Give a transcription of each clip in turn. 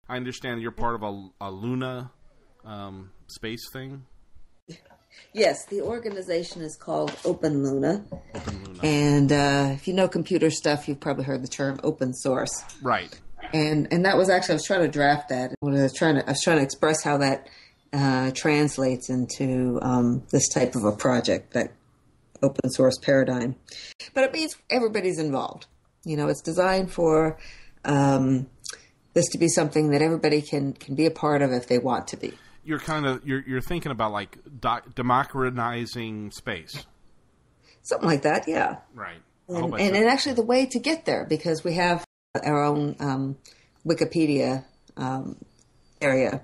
I understand you're part of a Luna space thing. Yes, the organization is called OpenLuna. OpenLuna. And if you know computer stuff, you've probably heard the term open source. Right. And that was actually, I was trying to draft that. I was trying to express how that translates into this type of a project, that open source paradigm. But it means everybody's involved. You know, it's designed for this to be something that everybody can be a part of if they want to be. You're you're thinking about like democratizing space. Something like that, yeah. Right. And actually the way to get there, because we have our own Wikipedia area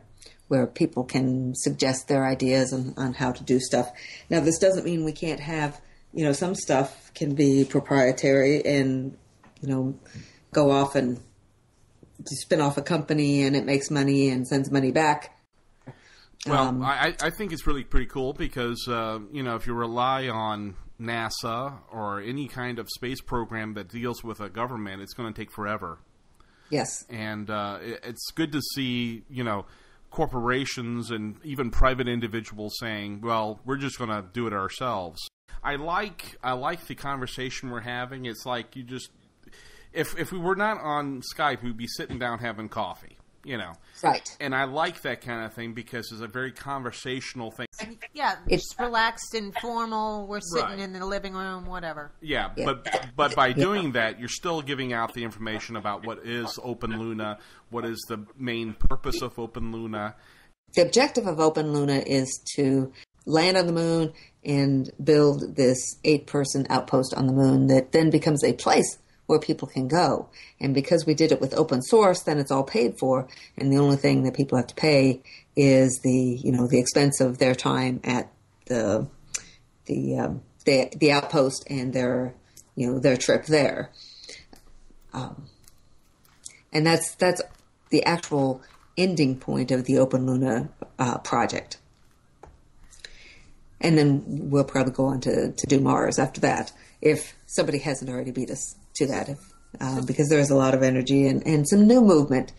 where people can suggest their ideas on how to do stuff. Now, this doesn't mean we can't have, you know, some stuff can be proprietary and, you know, go off and spin off a company and it makes money and sends money back. Well, I think it's really pretty cool because, you know, if you rely on NASA or any kind of space program that deals with a government, it's going to take forever. Yes. And it's good to see, you know, corporations and even private individuals saying, well, we're just going to do it ourselves. I like the conversation we're having. It's like you just, if we were not on Skype, we'd be sitting down having coffee, you know. Right. And I like that kind of thing because it's a very conversational thing. Yeah, it's relaxed, informal. We're sitting Right. in the living room, whatever. Yeah, but by doing that, you're still giving out the information about what is OpenLuna, what is the main purpose of OpenLuna. The objective of OpenLuna is to land on the moon and build this 8-person outpost on the moon that then becomes a place where people can go. And because we did it with open source, then it's all paid for, and the only thing that people have to pay is the expense of their time at the outpost and their trip there. And that's the actual ending point of the OpenLuna project. And then we'll probably go on to do Mars after that, if somebody hasn't already beat us to that, because there's a lot of energy and some new movement.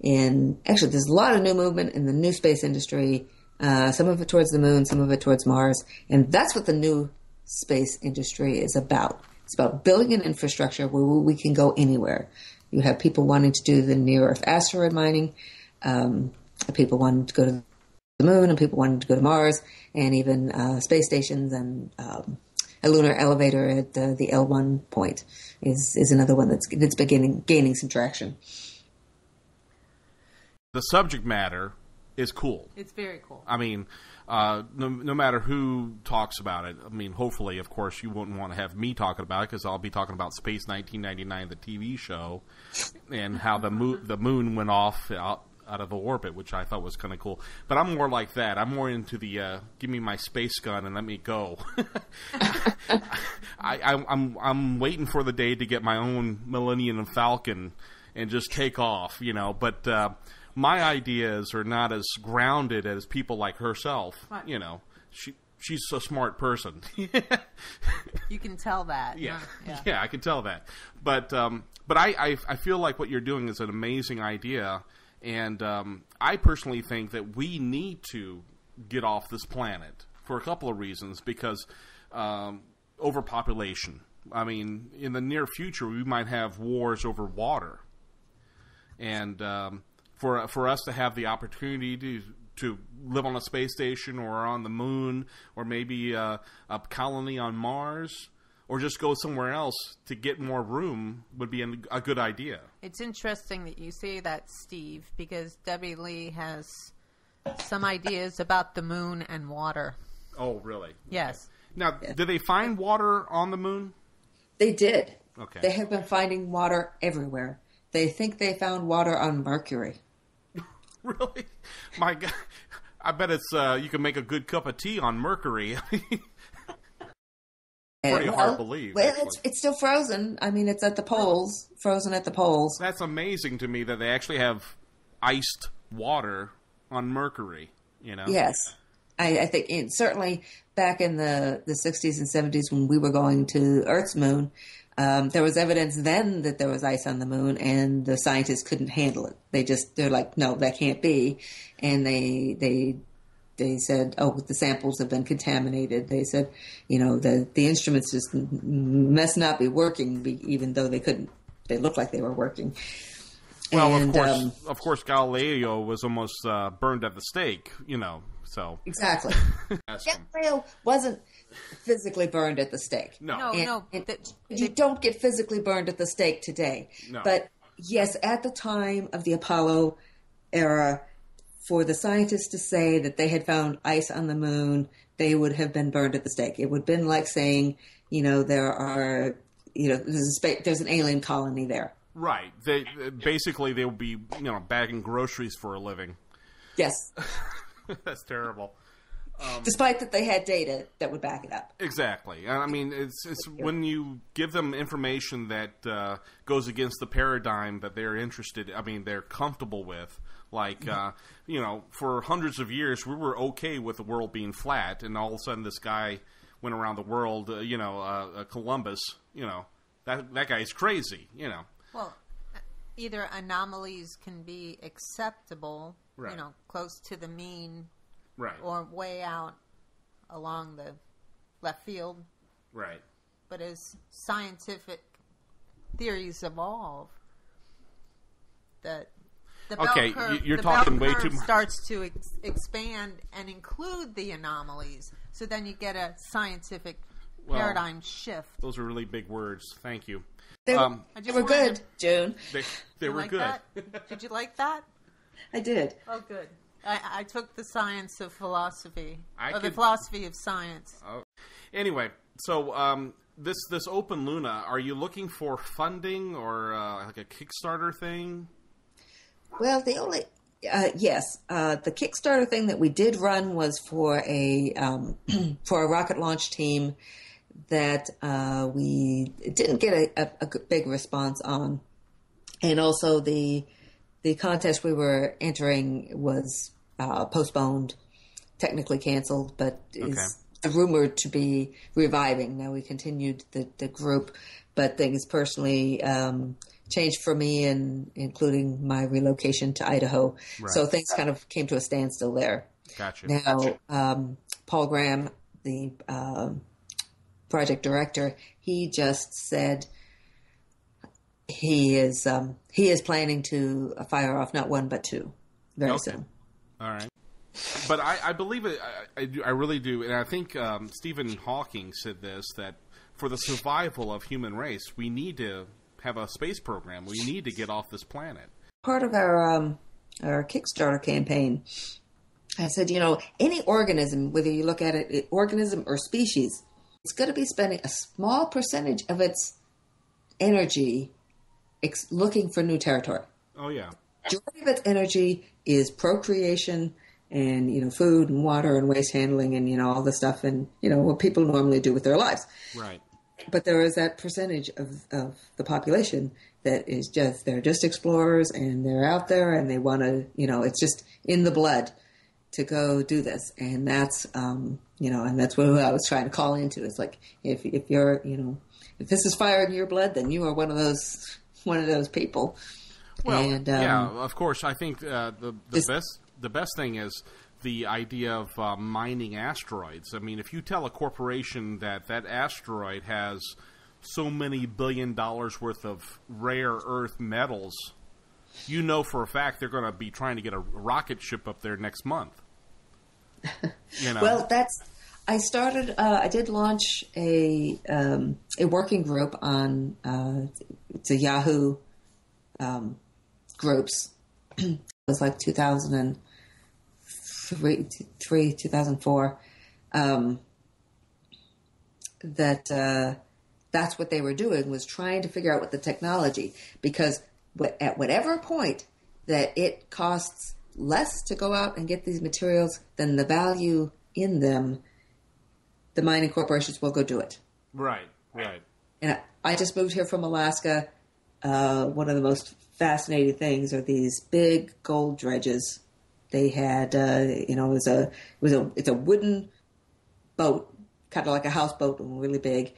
Actually, there's a lot of new movement in the new space industry, some of it towards the moon, some of it towards Mars. And that's what the new space industry is about. It's about building an infrastructure where we can go anywhere. You have people wanting to do the near-Earth asteroid mining, people wanting to go to the moon, and people wanting to go to Mars, and even space stations, and a lunar elevator at the L1 point is another one that's gaining some traction. The subject matter is cool. It's very cool. I mean, no matter who talks about it, I mean, hopefully, of course, you wouldn't want to have me talking about it because I'll be talking about Space 1999, the TV show, and how the moon went off out of orbit, which I thought was kind of cool. But I'm more like that. I'm more into the give me my space gun and let me go. I'm waiting for the day to get my own Millennium Falcon and just take off, you know. But my ideas are not as grounded as people like herself. Right. You know, she's a smart person. You can tell that. Yeah, yeah, I can tell that. But I feel like what you're doing is an amazing idea. And I personally think that we need to get off this planet for a couple of reasons. Because overpopulation. I mean, in the near future, we might have wars over water. And for us to have the opportunity to live on a space station or on the moon or maybe a colony on Mars, or just go somewhere else to get more room would be a good idea. It's interesting that you say that, Steve, because Debi-Lee has some ideas about the moon and water. Oh, really? Yes. Okay. Now, did they find water on the moon? They did. Okay. They have been finding water everywhere. They think they found water on Mercury. Really? My God. I bet it's you can make a good cup of tea on Mercury. Pretty hard to believe. Well, it's still frozen. I mean, it's at the poles, frozen at the poles. That's amazing to me that they actually have iced water on Mercury, you know? Yes. I think certainly back in the 60s and 70s when we were going to Earth's moon, There was evidence then that there was ice on the moon, and the scientists couldn't handle it. They're like, no, that can't be. And they said, oh, the samples have been contaminated. They said, the instruments just must not be working, even though they looked like they were working. Well, and, of course, Galileo was almost burned at the stake, so. Exactly. Galileo wasn't physically burned at the stake. No. You don't get physically burned at the stake today. No. But yes, at the time of the Apollo era, for the scientists to say that they had found ice on the moon, they would have been burned at the stake. It would have been like saying, there's an alien colony there. Right. They will be, bagging groceries for a living. Yes. That's terrible. Despite that they had data that would back it up. Exactly. I mean, it's when you give them information that goes against the paradigm that they're comfortable with. Like, for hundreds of years, we were okay with the world being flat, and all of a sudden this guy went around the world, Columbus, that guy's crazy, Well, either anomalies can be acceptable, right. Close to the mean, right, or way out along the left field. Right. But as scientific theories evolve, the bell curve, you're talking way too much. Starts to expand and include the anomalies. So then you get a scientific paradigm shift. Those are really big words. Thank you. They were good, June. They were good. Did you like that? I did. Oh, good. I took the science of philosophy, the philosophy of science. Anyway, so this OpenLuna, are you looking for funding or like a Kickstarter thing? Well, the only the Kickstarter thing that we did run was for a rocket launch team that we didn't get a big response on, and also the contest we were entering was postponed, technically canceled, but is rumored to be reviving. Now we continued the group, but things personally changed for me, and including my relocation to Idaho. Right. So things kind of came to a standstill there. Gotcha. Now, Paul Graham, the project director, he just said he is planning to fire off not one but two very soon. All right. But I believe it. I really do, and I think Stephen Hawking said this, that for the survival of human race, we need to have a space program. We need to get off this planet. Part of our Kickstarter campaign, I said, any organism, whether you look at it organism or species, it's going to be spending a small percentage of its energy looking for new territory. Oh, yeah. The majority of its energy is procreation and, food and water and waste handling and, all the stuff and, what people normally do with their lives. Right. But there is that percentage of the population that is they're just explorers, and they're out there and they want to, it's just in the blood to go do this. And that's, and that's what I was trying to call into. It's like, if you're, if this is fire in your blood, then you are one of those people. Well, and, of course, I think the best thing is the idea of mining asteroids. I mean, if you tell a corporation that asteroid has so many $1 billion worth of rare earth metals, for a fact they're going to be trying to get a rocket ship up there next month. Well, I did launch a working group on the Yahoo groups. It was like 2003, 2004. That's what they were doing, was trying to figure out what the technology, because at whatever point that it costs less to go out and get these materials than the value in them, the mining corporations will go do it. Right. And I just moved here from Alaska. One of the most fascinating things are these big gold dredges. They had, it's a wooden boat, kind of like a houseboat, really big.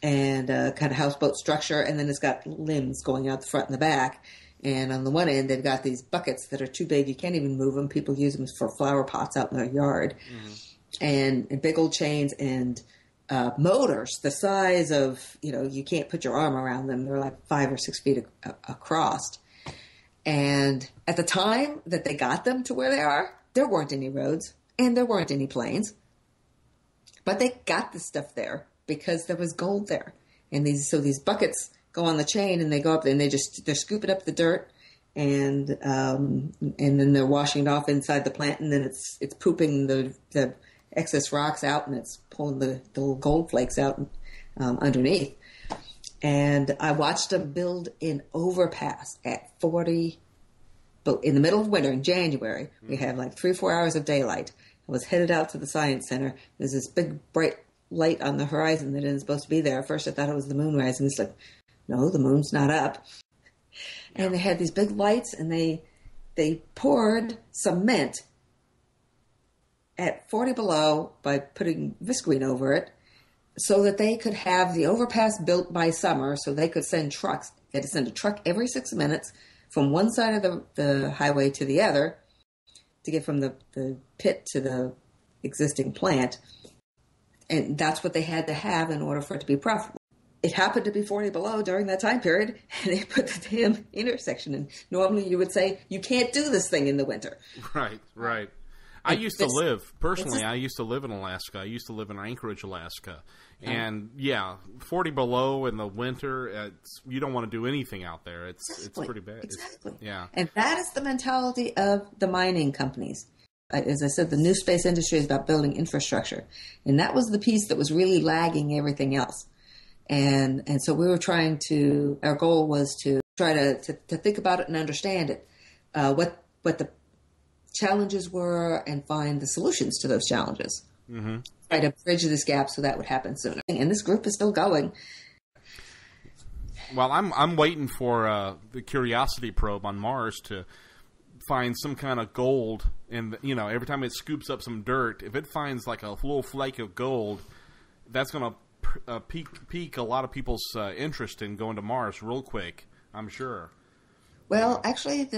and a kind of houseboat structure, and then it's got limbs going out the front and the back. And on the one end, they've got these buckets that are too big, you can't even move them. People use them for flower pots out in their yard. And big old chains and motors the size of, you can't put your arm around them. They're like 5 or 6 feet across. And at the time that they got them to where they are, there weren't any roads and there weren't any planes. But they got the stuff there because there was gold there. And these buckets go on the chain and they go up and they're scooping up the dirt and then they're washing it off inside the plant, and then it's pooping the excess rocks out, and it's pulling the little gold flakes out underneath. And I watched them build an overpass at 40, but in the middle of winter in January, we had like 3 or 4 hours of daylight. I was headed out to the science center. There's this big bright light on the horizon that isn't supposed to be there. At first I thought it was the moon rising. It's like, no, the moon's not up. And they had these big lights, and they poured cement at 40 below by putting visqueen over it so that they could have the overpass built by summer, so they could send trucks. They had to send a truck every 6 minutes from one side of the highway to the other to get from the pit to the existing plant. And that's what they had to have in order for it to be profitable. It happened to be 40 below during that time period, and they put the damn intersection in. Normally you would say, you can't do this thing in the winter. Right. I used to live in Alaska. I used to live in Anchorage, Alaska. And, 40 below in the winter, you don't want to do anything out there. It's pretty bad. Exactly. Yeah. And that is the mentality of the mining companies. As I said, the new space industry is about building infrastructure. And that was the piece that was really lagging everything else. And so we were our goal was to try to think about it and understand it, what the challenges were, and find the solutions to those challenges. Mm-hmm. Try to bridge this gap so that would happen sooner. And this group is still going. Well, I'm waiting for the Curiosity probe on Mars to find some kind of gold, and every time it scoops up some dirt, if it finds like a little flake of gold, that's going to pique a lot of people's interest in going to Mars real quick, I'm sure. Well, actually,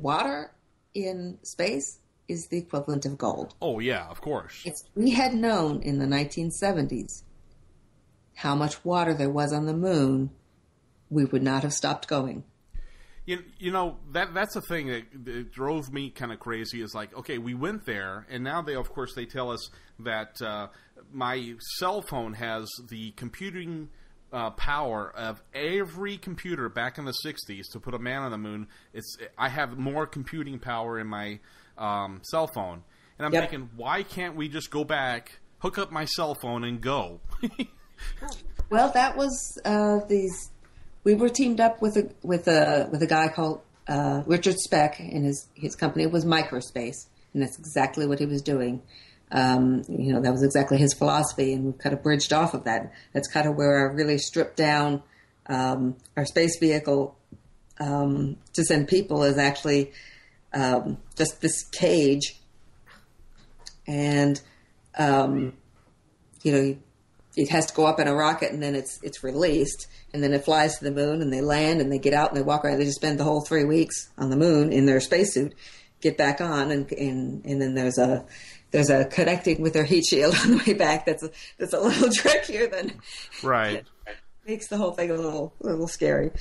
water in space is the equivalent of gold. Oh, yeah, of course. If we had known in the 1970s how much water there was on the moon, we would not have stopped going. That's a thing that drove me kind of crazy. Is like, okay, we went there, and now they tell us that my cell phone has the computing power of every computer back in the 60s to put a man on the moon. I have more computing power in my cell phone, and I'm thinking, why can't we just go back, hook up my cell phone, and go? Well, that was we were teamed up with a guy called Richard Speck, and his company was Microspace, and that's exactly what he was doing. That was exactly his philosophy, and we've kind of bridged off of that. That's kind of where I really stripped down our space vehicle to send people is actually just this cage, and it has to go up in a rocket, and then it's released, and then it flies to the moon, and they land, and they get out, and they walk around. They just spend the whole 3 weeks on the moon in their spacesuit, get back on, and then there's a connecting with their heat shield on the way back. That's a little trickier than right. Makes the whole thing a little scary,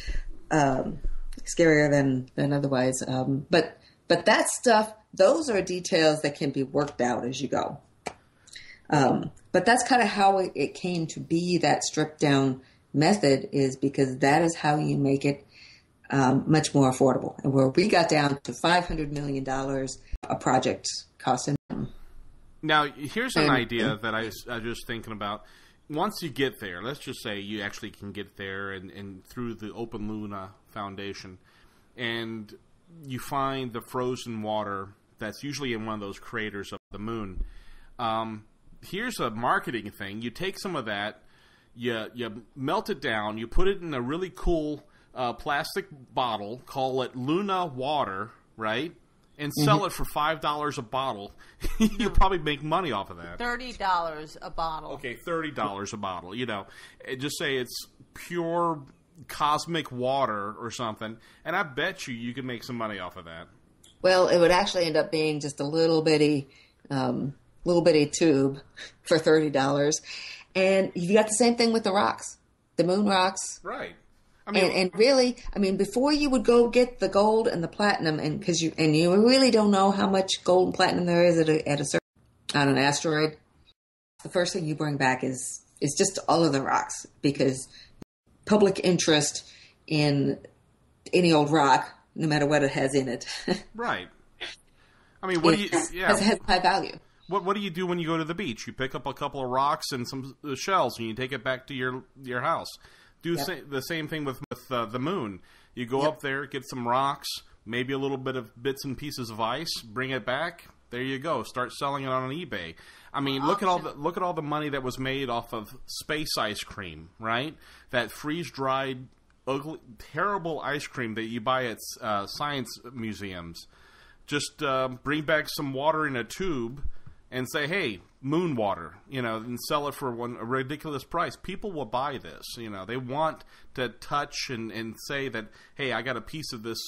scarier than otherwise. But that stuff, those are details that can be worked out as you go. But that's kind of how it came to be. That stripped down method is because that is how you make it much more affordable. And where we got down to $500 million a project costing. Now, here's an idea that I was just thinking about. Once you get there, let's just say you actually can get there and through the OpenLuna Foundation, and you find the frozen water that's usually in one of those craters of the moon. Here's a marketing thing. You take some of that, you melt it down, you put it in a really cool plastic bottle, call it Luna Water, right? and sell it for $5 a bottle, you probably make money off of that. $30 a bottle. Okay, $30 a bottle. You know, just say it's pure cosmic water or something, and I bet you could make some money off of that. Well, it would actually end up being just a little bitty tube for $30, and you got the same thing with the rocks, the moon rocks, right? I mean, and really, I mean, before you would go get the gold and the platinum, and because you really don't know how much gold and platinum there is at a certain on an asteroid, the first thing you bring back is just all of the rocks, because public interest in any old rock, no matter what it has in it, right? I mean, what do you? Yeah, has high value. What do you do when you go to the beach? You pick up a couple of rocks and some shells, and you take it back to your house. Do the same thing with the moon. You go up there, get some rocks, maybe a little bit of bits and pieces of ice, bring it back. There you go. Start selling it on eBay. I mean, look at all the money that was made off of space ice cream, right? That freeze dried, ugly, terrible ice cream that you buy at science museums. Just bring back some water in a tube and say, hey, moon water, you know, and sell it for a ridiculous price. People will buy this, you know. They want to touch and say that, hey, I got a piece of this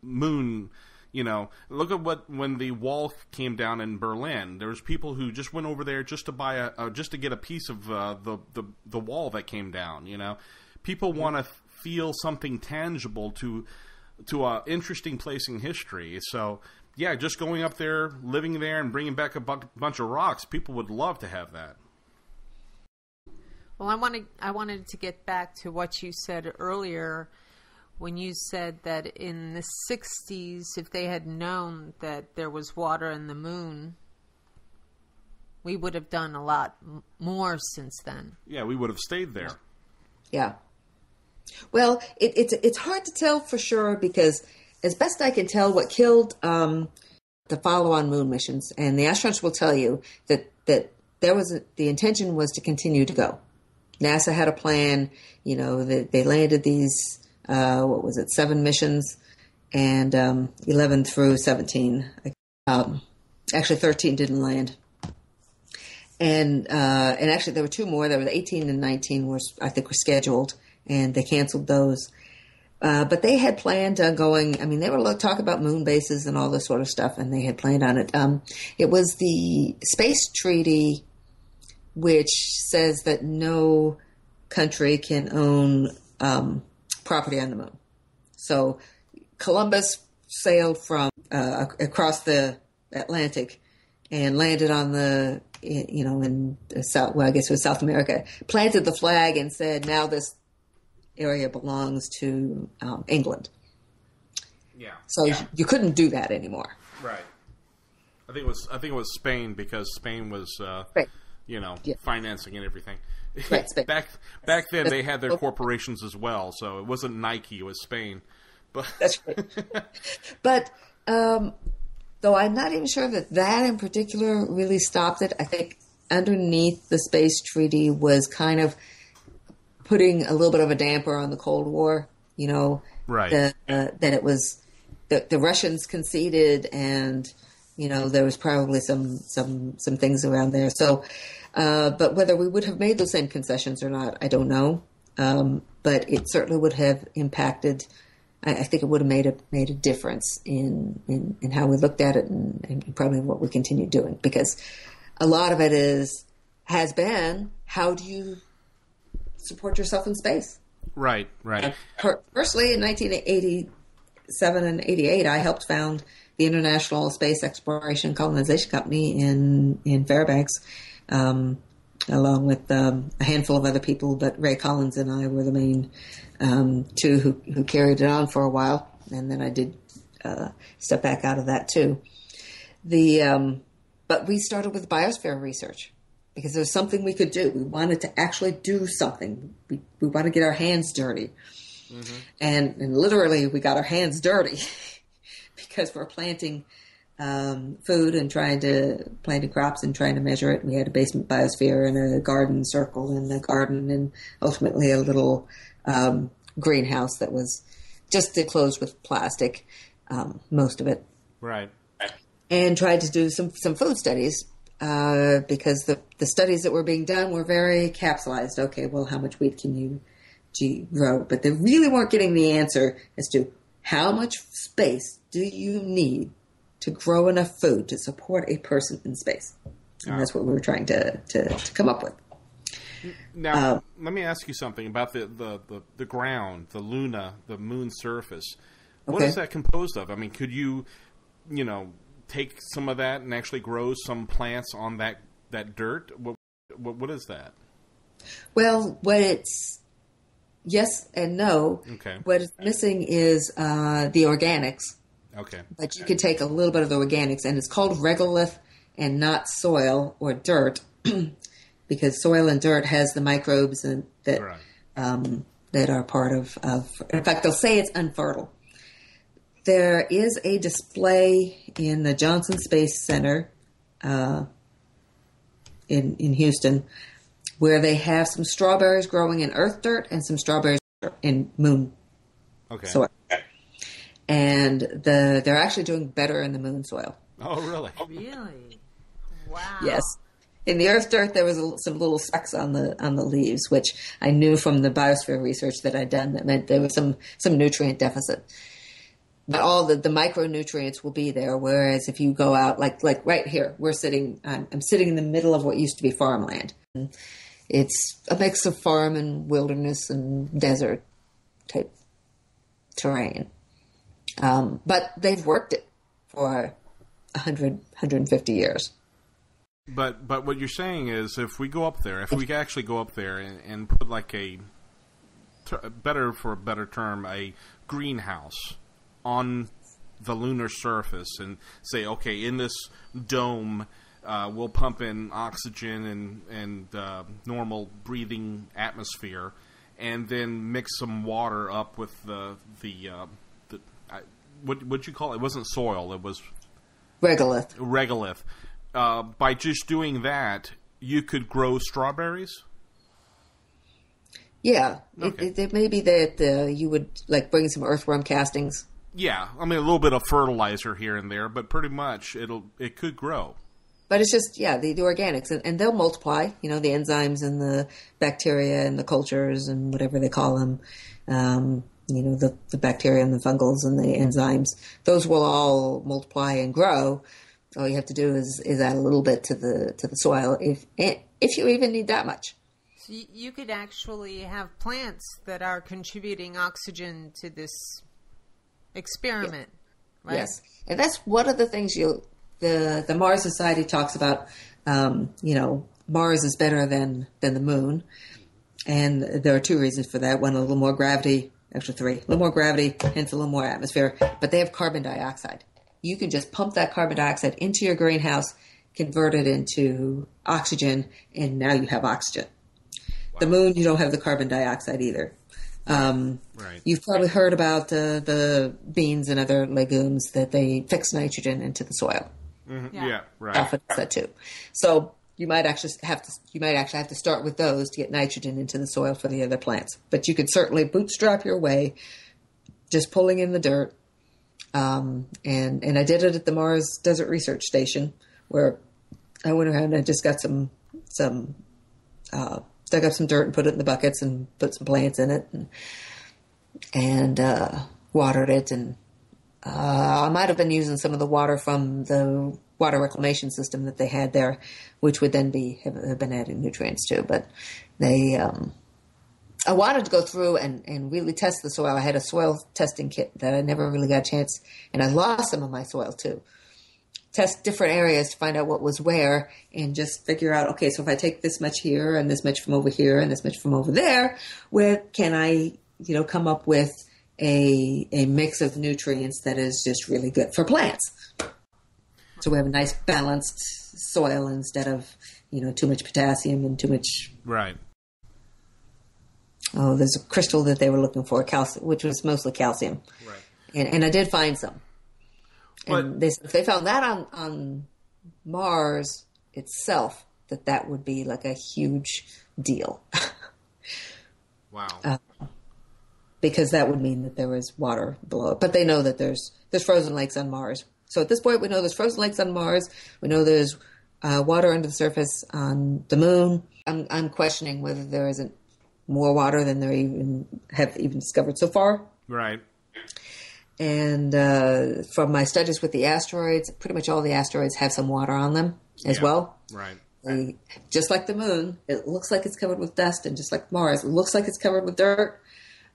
moon, you know. Look at when the wall came down in Berlin. There was people who just went over there just to buy just to get a piece of the wall that came down, you know. People want to feel something tangible to an interesting place in history. So, yeah, just going up there, living there, and bringing back a bunch of rocks, people would love to have that. Well, I wanted to get back to what you said earlier when you said that in the 60s, if they had known that there was water in the moon, we would have done a lot more since then. Yeah, we would have stayed there. Yeah. Well, it's hard to tell for sure, because as best I can tell, what killed the follow-on moon missions, and the astronauts will tell you that there was the intention was to continue to go. NASA had a plan. You know, they landed these 7 missions, and 11 through 17. Actually, 13 didn't land. And actually, there were 2 more. There were 18 and 19 were scheduled, and they canceled those. But they had planned on going. I mean, they were talking about moon bases and all this sort of stuff, and they had planned on it. It was the space treaty, which says that no country can own property on the moon. So Columbus sailed from across the Atlantic and landed on in South. Well, I guess it was South America. Planted the flag and said, "Now this area belongs to England." Yeah. So you couldn't do that anymore. Right. I think it was Spain, because Spain was right. Financing and everything. Right, Spain. Back then they had their corporations as well, so it wasn't Nike, it was Spain. But that's right. But though I'm not even sure that in particular really stopped it. I think underneath the space treaty was kind of putting a little bit of a damper on the Cold War, right? That it was the Russians conceded, and there was probably some things around there. So, but whether we would have made those same concessions or not, I don't know. But it certainly would have impacted. I think it would have made a difference in how we looked at it, and probably what we continue doing, because a lot of it has been, how do you support yourself in space? Right. And personally, in 1987 and 88, I helped found the International Space Exploration Colonization Company in Fairbanks, along with a handful of other people, but Ray Collins and I were the main two who carried it on for a while, and then I did step back out of that too. But we started with biosphere research because there was something we could do. We wanted to actually do something. We want to get our hands dirty, and literally we got our hands dirty because we're planting food and planting crops and trying to measure it. We had a basement biosphere and a garden circle in the garden, and ultimately a little greenhouse that was just enclosed with plastic, most of it. Right. and tried to do some food studies because the studies that were being done were very capsulized. Okay, well, how much wheat can you grow? But they really weren't getting the answer as to how much space do you need to grow enough food to support a person in space. And that's what we were trying to come up with. Now, let me ask you something about the ground, the Luna, the moon surface. What is that composed of? I mean, could you take some of that and actually grow some plants on that dirt? What is that? Well, what it's yes and no. Okay. What it's missing is the organics. Okay. But you could take a little bit of the organics, and it's called regolith and not soil or dirt, because soil and dirt has the microbes that are part of. In fact, they'll say it's unfertile. There is a display in the Johnson Space Center in Houston where they have some strawberries growing in earth dirt and some strawberries in moon soil. And they're actually doing better in the moon soil. Oh, really? Really? Wow. Yes. In the earth dirt, there was some little specks on the leaves, which I knew from the biosphere research that I'd done that meant there was some nutrient deficit. But all the micronutrients will be there. Whereas if you go out, like right here, I'm sitting in the middle of what used to be farmland. It's a mix of farm and wilderness and desert type terrain. But they've worked it for 150 years. But what you're saying is, if we actually go up there and put like for a better term, a greenhouse on the lunar surface and say, okay, in this dome, we'll pump in oxygen and normal breathing atmosphere, and then mix some water up with what'd you call it? It wasn't soil. It was regolith. By just doing that, you could grow strawberries? Yeah. Okay. It may be that you would bring some earthworm castings. Yeah. I mean, a little bit of fertilizer here and there, but pretty much it could grow. But it's just, the organics, and they'll multiply, the enzymes and the bacteria and the cultures and whatever they call them, the bacteria and the fungals and the enzymes, those will all multiply and grow. All you have to do is add a little bit to the soil, if you even need that much. So you could actually have plants that are contributing oxygen to this experiment, right? Yes, and that's one of the things the Mars Society talks about. Mars is better than the Moon, and there are two reasons for that. One, a little more gravity. Actually, three. A little more gravity, hence a little more atmosphere. But they have carbon dioxide. You can just pump that carbon dioxide into your greenhouse, convert it into oxygen, and now you have oxygen. Wow. The moon, you don't have the carbon dioxide either. Right. You've probably heard about the beans and other legumes that they fix nitrogen into the soil. Mm-hmm. Yeah, right. Alpha does that too. So you might actually have to start with those to get nitrogen into the soil for the other plants. But you could certainly bootstrap your way, just pulling in the dirt. And I did it at the Mars Desert Research Station, where I went around and I just got dug up some dirt and put it in the buckets and put some plants in it and watered it. And I might have been using some of the water from the water reclamation system that they had there, which would then have been adding nutrients too. But I wanted to go through and really test the soil. I had a soil testing kit that I never really got a chance, and I lost some of my soil too. Test different areas to find out what was where and just figure out, okay, so if I take this much here and this much from over here and this much from over there, where can I, come up with a mix of nutrients that is just really good for plants? So we have a nice balanced soil instead of, too much potassium and too much. Right. Oh, there's a crystal that they were looking for, calcium, which was mostly calcium. Right. And I did find some. And if they found that on Mars itself, that would be like a huge deal. Wow. Because that would mean that there was water below it. But they know that there's frozen lakes on Mars So at this point, we know there's frozen lakes on Mars. We know there's water under the surface on the moon. I'm questioning whether there isn't more water than they have discovered so far. Right. And from my studies with the asteroids, pretty much all the asteroids have some water on them as well. Right. Just like the moon, it looks like it's covered with dust, and just like Mars, it looks like it's covered with dirt.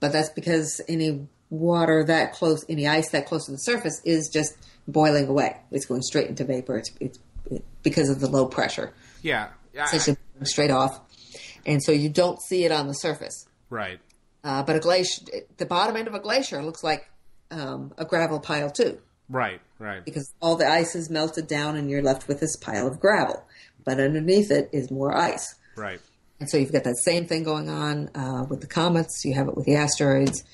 But that's because any water that close, any ice that close to the surface is just boiling away. It's going straight into vapor. It's because of the low pressure. Yeah. Essentially straight off. And so you don't see it on the surface. Right. But a glacier, the bottom end of a glacier looks like a gravel pile too. Right, right. Because all the ice is melted down and you're left with this pile of gravel. But underneath it is more ice. Right. And so you've got that same thing going on with the comets. You have it with the asteroids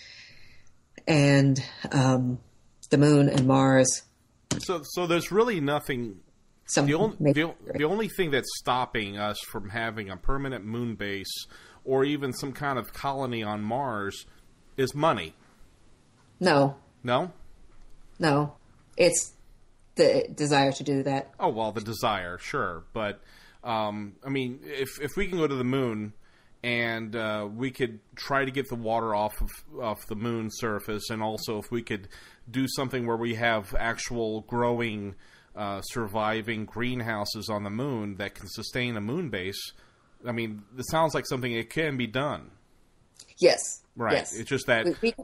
and the moon and Mars. So there's really nothing. The only thing that's stopping us from having a permanent moon base or even some kind of colony on Mars is money. No. No? No. It's the desire to do that. Oh, well, the desire, sure. But, I mean, if we can go to the moon and we could try to get the water off the moon's surface, and also if we could do something where we have actual growing, surviving greenhouses on the moon that can sustain a moon base, I mean, it sounds like something that can be done. Yes. Right. Yes. It's just that, right.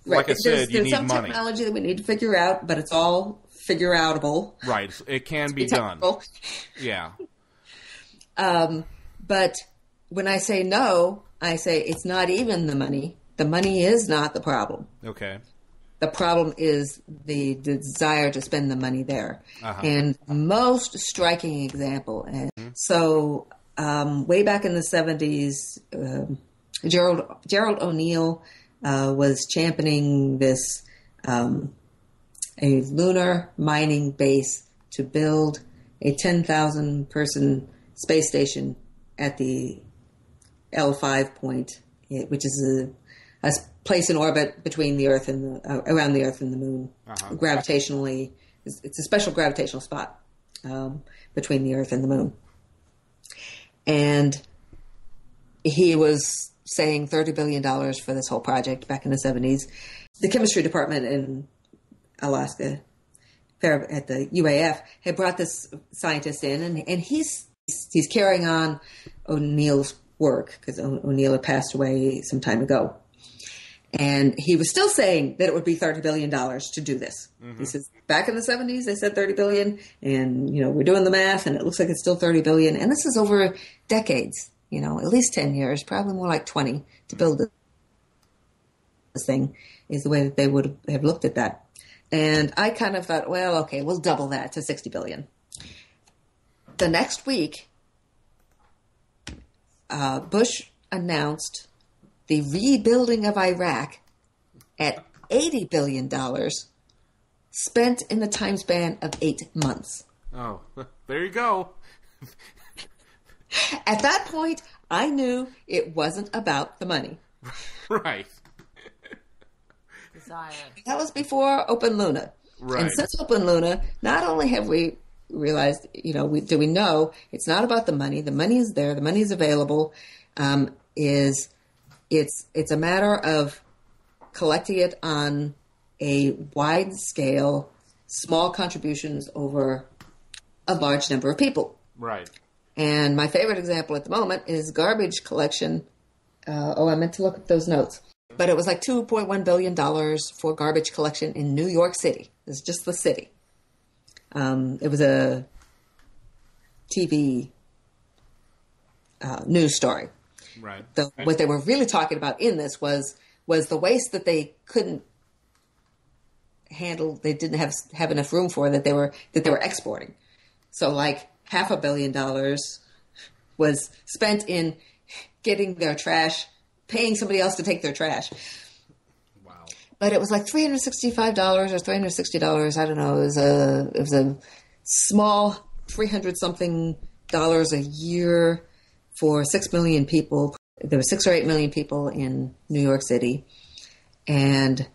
like I said, you need money. There's some technology that we need to figure out, but it's all figure-outable. Right. It can be done. Yeah. But when I say no, I say it's not even the money. The money is not the problem. Okay. The problem is the desire to spend the money there. Uh-huh. And most striking example. And so way back in the 70s, Gerald O'Neill was championing this a lunar mining base to build a 10,000 person space station at the L5 point, which is a place in orbit between the Earth and around the Earth and the Moon. Uh-huh. Gravitationally, it's a special gravitational spot between the Earth and the Moon. And he was saying $30 billion for this whole project back in the 70s. The chemistry department in Alaska, at the UAF, had brought this scientist in, and he's carrying on O'Neill's work, because O'Neill had passed away some time ago. And he was still saying that it would be $30 billion to do this. Mm-hmm. He says, back in the 70s, they said $30 billion, and, we're doing the math, and it looks like it's still $30 billion. And this is over decades, at least 10 years, probably more like 20, to build this thing, is the way that they would have looked at that. And I kind of thought, well, okay, we'll double that to $60 billion. The next week, Bush announced the rebuilding of Iraq at $80 billion, spent in the time span of 8 months. Oh, there you go. At that point, I knew it wasn't about the money. Right. Desire. That was before OpenLuna. Right. And since OpenLuna, not only have we realized, we know it's not about the money. The money is there. The money is available. It's a matter of collecting it on a wide scale, small contributions over a large number of people. Right. And my favorite example at the moment is garbage collection. I meant to look at those notes. But it was like $2.1 billion for garbage collection in New York City. It's just the city. It was a TV news story. Right. What they were really talking about in this was the waste that they couldn't handle. They didn't have enough room for that they were exporting. So like $500 million was spent in getting their trash, paying somebody else to take their trash. Wow. But it was like $365 or $360. I don't know. It was a small $300-something a year for 6 million people. There were 6 or 8 million people in New York City. And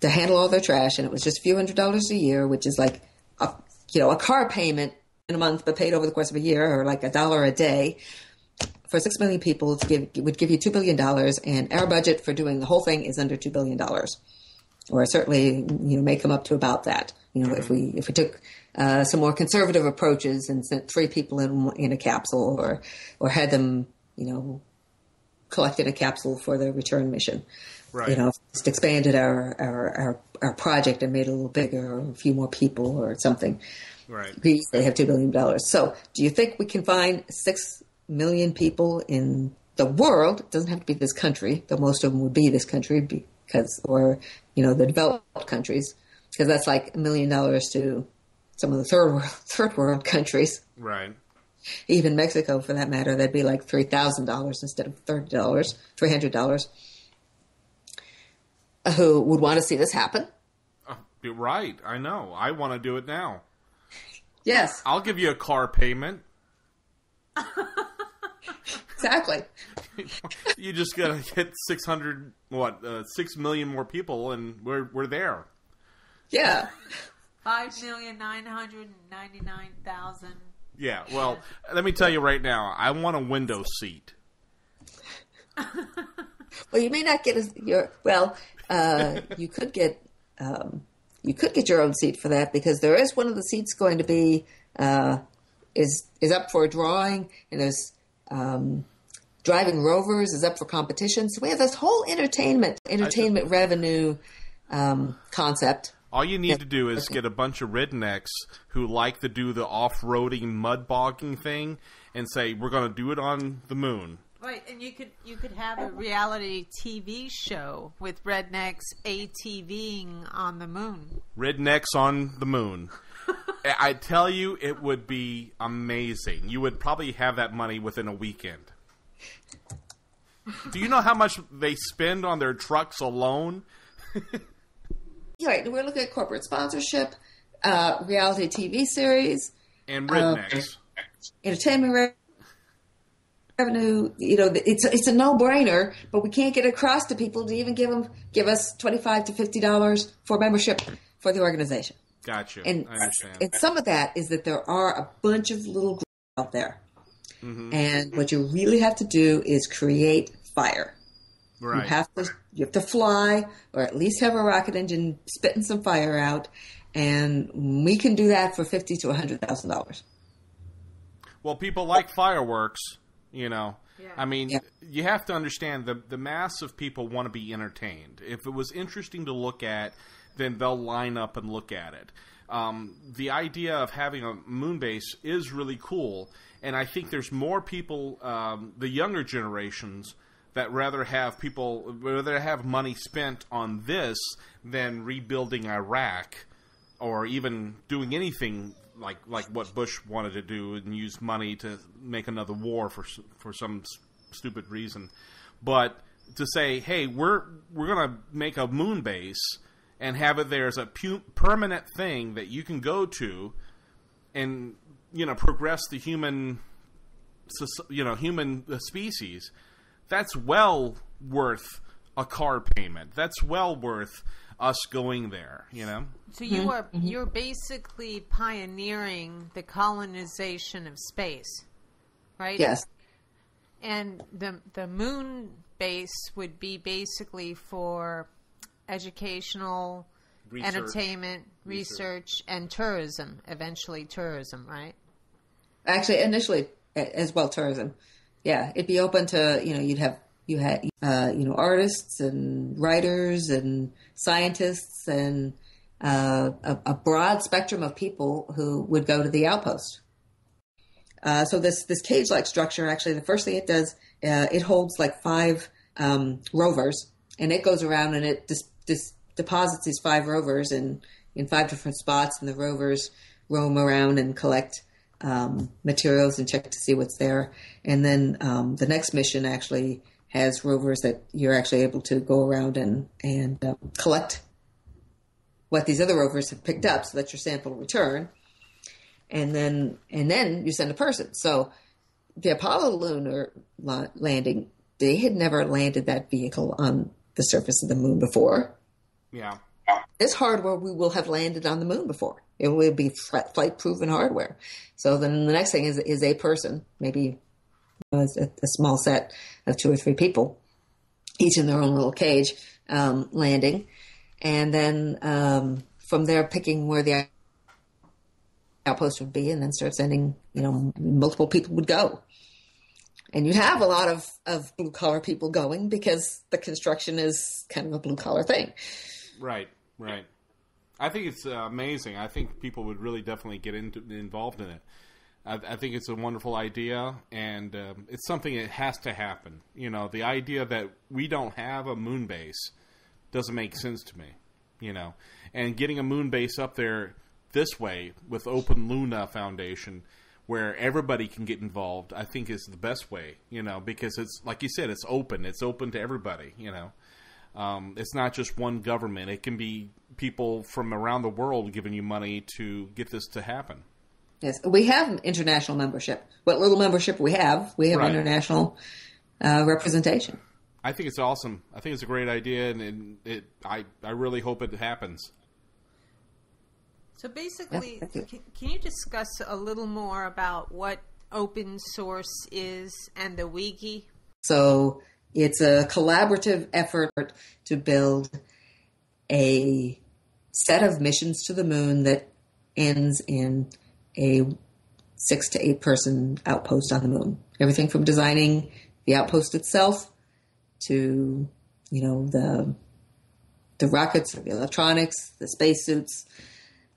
to handle all their trash, and it was just a few $100s a year, which is like a car payment in a month, but paid over the course of a year, or like $1 a day. For 6 million people, it would give you $2 billion, and our budget for doing the whole thing is under $2 billion, or certainly may come up to about that. If we took some more conservative approaches and sent 3 people in a capsule, or had them collect in a capsule for their return mission. Right. Just expanded our project and made it a little bigger, or a few more people or something. Right. They have $2 billion. So do you think we can find 6 million people in the world? It doesn't have to be this country, though most of them would be this country or the developed countries, because that's like $1 million to some of the third world countries. Right. Even Mexico, for that matter, that'd be like $3,000 instead of $300. Who would want to see this happen? Right. I know. I want to do it now. Yes. I'll give you a car payment. Exactly. You just gotta hit 6 million more people, and we're there. Yeah. 5,999,000. Yeah. Well, let me tell you right now, I want a window seat. Well, you may not get you could get your own seat for that, because there is one of the seats going to be is up for a drawing, and there's driving rovers is up for competition. So we have this whole entertainment revenue concept. All you need to do is get a bunch of rednecks who like to do the off-roading mud bogging thing and say, we're going to do it on the moon. Right, and you could have a reality TV show with rednecks ATVing on the moon. Rednecks on the moon. I tell you, it would be amazing. You would probably have that money within a weekend. Do you know how much they spend on their trucks alone? Right, we're looking at corporate sponsorship, reality TV series, and rednecks, entertainment revenue. It's a no-brainer, but we can't get across to people to even give us $25 to $50 for membership for the organization. Gotcha. And, I understand. And some of that is that there are a bunch of little groups out there, and what you really have to do is create fire. Right. You have to fly, or at least have a rocket engine spitting some fire out, and we can do that for $50,000 to $100,000. Well, people like fireworks, Yeah. I mean, Yeah. You have to understand the mass of people want to be entertained. If it was interesting to look at, then they'll line up and look at it. The idea of having a moon base is really cool, and I think there's more people, the younger generations, that rather have money spent on this than rebuilding Iraq, or even doing anything like what Bush wanted to do and use money to make another war for some stupid reason. But to say, hey, we're going to make a moon base and have it there as a permanent thing that you can go to, and progress the human species. That's well worth a car payment. That's well worth us going there, So you're basically pioneering the colonization of space, right? Yes. And the moon base would be basically for educational, entertainment, research, and tourism. Eventually, tourism, right? Actually, initially as well, tourism. Yeah, it'd be open to you had artists and writers and scientists and a broad spectrum of people who would go to the outpost. So this cage-like structure, actually, the first thing it does, it holds like 5 rovers, and it goes around and it deposits these 5 rovers in 5 different spots, and the rovers roam around and collect materials and check to see what's there. And then the next mission actually has rovers that you're actually able to go around and collect what these other rovers have picked up, so that your sample will return. And then you send a person. So the Apollo lunar landing, they had never landed that vehicle on the surface of the moon before. Yeah. This hardware we will have landed on the moon before. It will be flight-proven hardware. So then the next thing is a person, maybe a small set of 2 or 3 people, each in their own little cage, landing. And then from there, picking where the outpost would be, and then start sending, multiple people would go. And you'd have a lot of blue-collar people going because the construction is kind of a blue-collar thing. Right. I think it's amazing. I think people would really definitely get involved in it. I think it's a wonderful idea, and it's something that has to happen. The idea that we don't have a moon base doesn't make sense to me, And getting a moon base up there this way with OpenLuna Foundation, where everybody can get involved, I think is the best way, because it's, like you said, it's open. It's open to everybody, It's not just one government. It can be people from around the world giving you money to get this to happen. Yes, we have international membership. What little membership we have right. International representation. I think it's awesome. I think it's a great idea, and I really hope it happens. So basically, can you discuss a little more about what open source is and the wiki? So it's a collaborative effort to build a set of missions to the moon that ends in a 6 to 8 person outpost on the moon. Everything from designing the outpost itself to, the rockets, the electronics, the spacesuits.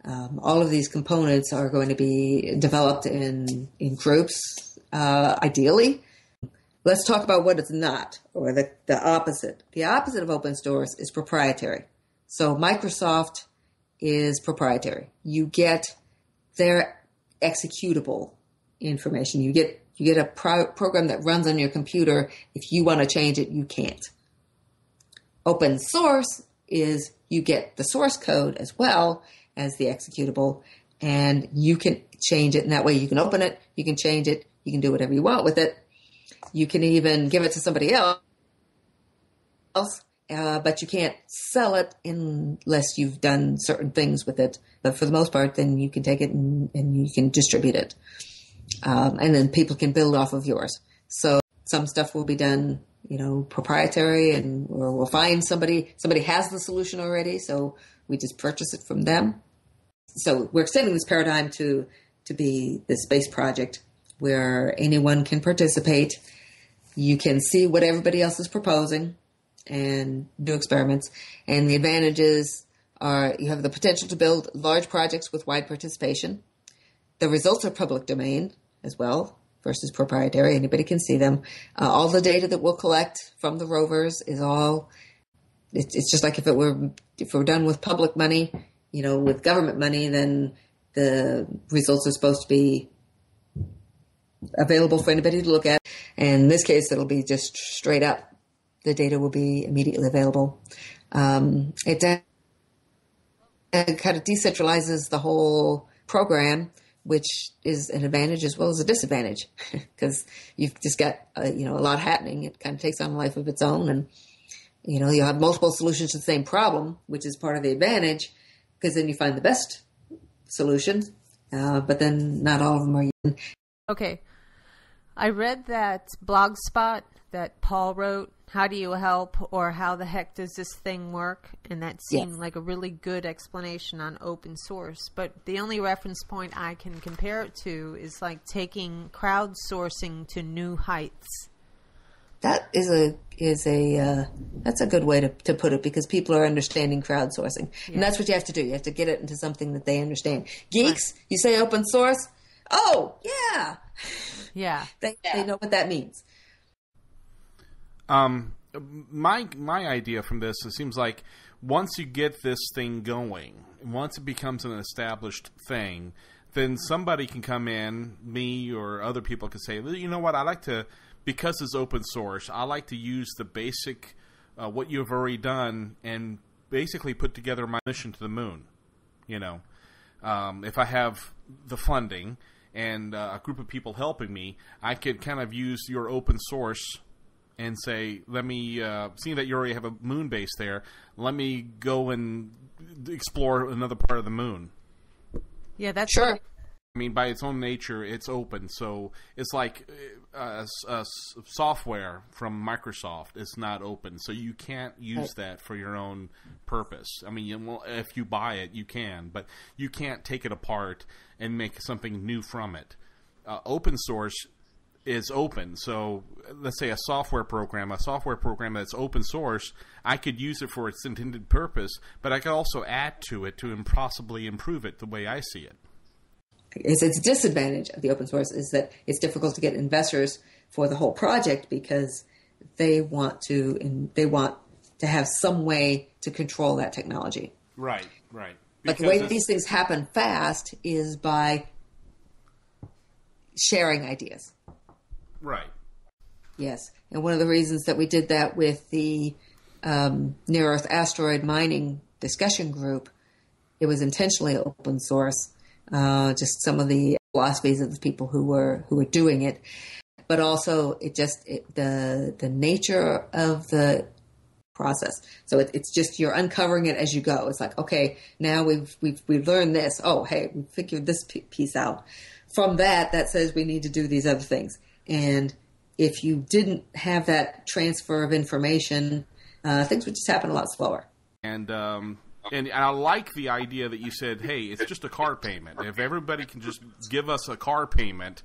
All of these components are going to be developed in groups, ideally. Let's talk about what it's not, or the opposite. The opposite of open source is proprietary. So Microsoft is proprietary. You get their executable information. You get a program that runs on your computer. If you want to change it, you can't. Open source is you get the source code as well as the executable, and you can change it. And that way you can open it, you can change it, you can do whatever you want with it. You can even give it to somebody else, but you can't sell it unless you've done certain things with it. But for the most part, then you can take it and you can distribute it. And then people can build off of yours. So some stuff will be done, proprietary, or we'll find somebody has the solution already, so we just purchase it from them. So we're extending this paradigm to be the space project where anyone can participate. You can see what everybody else is proposing and do experiments. And the advantages are you have the potential to build large projects with wide participation. The results are public domain as well versus proprietary. Anybody can see them. All the data that we'll collect from the rovers is it's just like if we're done with public money, with government money, then the results are supposed to be available for anybody to look at. And in this case, it'll be just straight up. The data will be immediately available. It kind of decentralizes the whole program, which is an advantage as well as a disadvantage because you've just got a lot happening. It kind of takes on a life of its own, and you'll have multiple solutions to the same problem, which is part of the advantage because then you find the best solution, but then not all of them are. Okay. I read that blogspot that Paul wrote, How Do You Help, or How the Heck Does This Thing Work? And that seemed like a really good explanation on open source. But the only reference point I can compare it to is like taking crowdsourcing to new heights. That that's a good way to put it because people are understanding crowdsourcing. Yeah. And that's what you have to do. You have to get it into something that they understand. Geeks, you say open source, oh, yeah. Yeah. They know what that means. My idea from this, it seems like once you get this thing going, once it becomes an established thing, then somebody can come in, me or other people can say, you know what, I like to, because it's open source, I like to use the basic, what you've already done and basically put together my mission to the moon. If I have the funding and a group of people helping me, I could kind of use your open source and say, let me, seeing that you already have a moon base there, let me go and explore another part of the moon. Yeah, that's Sure. I mean, by its own nature, it's open. So it's like software from Microsoft is not open. So you can't use that for your own purpose. I mean, if you buy it, you can. But you can't take it apart and make something new from it. Open source is open. So let's say a software program that's open source, I could use it for its intended purpose, but I could also add to it to possibly improve it the way I see it. It's a disadvantage of the open source is that it's difficult to get investors for the whole project because they want to have some way to control that technology. Right. But the way these things happen fast is by sharing ideas. Right. Yes. And one of the reasons that we did that with the near-Earth asteroid mining discussion group, it was intentionally open source. Just some of the philosophies of the people who were doing it, but also the nature of the process. So it's just you're uncovering it as you go. It's like, okay, now we've learned this. Oh, hey, we figured this piece out. From that says we need to do these other things. And if you didn't have that transfer of information, things would just happen a lot slower. And I like the idea that you said, hey, it's just a car payment. If everybody can just give us a car payment,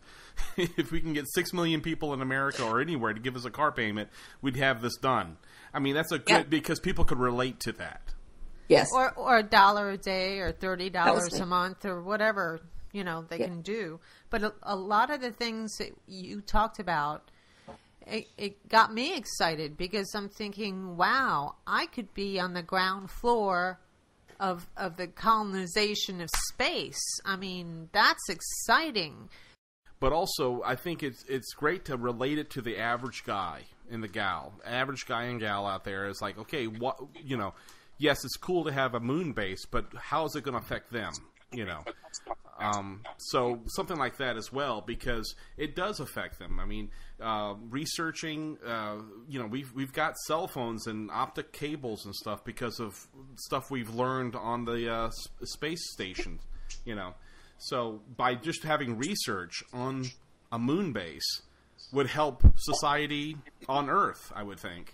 if we can get 6 million people in America or anywhere to give us a car payment, we'd have this done. I mean, that's a good, because people could relate to that. Yes. Or $1 a day or $30 a month or whatever, they can do. But a lot of the things that you talked about, it got me excited because I'm thinking, wow, I could be on the ground floor of the colonization of space. I mean, that's exciting. But also, I think it's great to relate it to the average guy and the gal. Average guy and gal out there is like, okay, yes, it's cool to have a moon base, but how is it going to affect them? So something like that as well, because it does affect them. I mean, researching, we've got cell phones and optic cables and stuff because of stuff we've learned on the space station, So by just having research on a moon base would help society on Earth, I would think.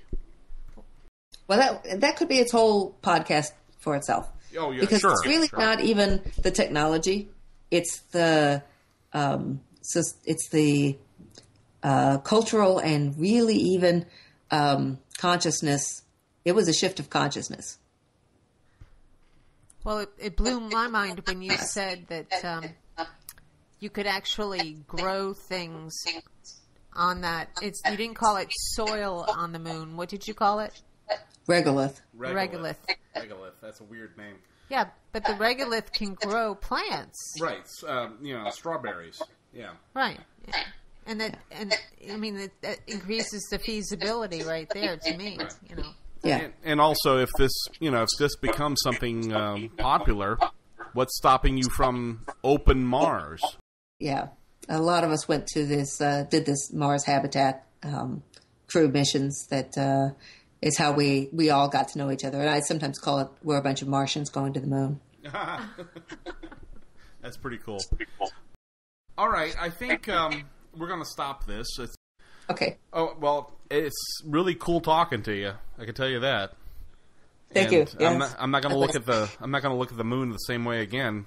Well, that could be its whole podcast for itself. Oh, yeah, because sure. It's really not even the technology; it's the cultural and really even consciousness. It was a shift of consciousness. Well, it blew my mind when you said that you could actually grow things on that. You didn't call it soil on the moon. What did you call it? Regolith. Regolith. Regolith. That's a weird name. Yeah, but the regolith can grow plants. Right. Strawberries. Yeah. Right. Yeah. And that increases the feasibility right there to me. Right. Yeah. And also, if this becomes something popular, what's stopping you from open Mars? Yeah. A lot of us went to did this Mars habitat crew missions that is how we all got to know each other. And I sometimes call it we're a bunch of Martians going to the moon. That's pretty cool. All right. I think we're going to stop this. Okay. Oh, well, it's really cool talking to you. I can tell you that. Thank you. Yes. I'm not going to look at the moon the same way again.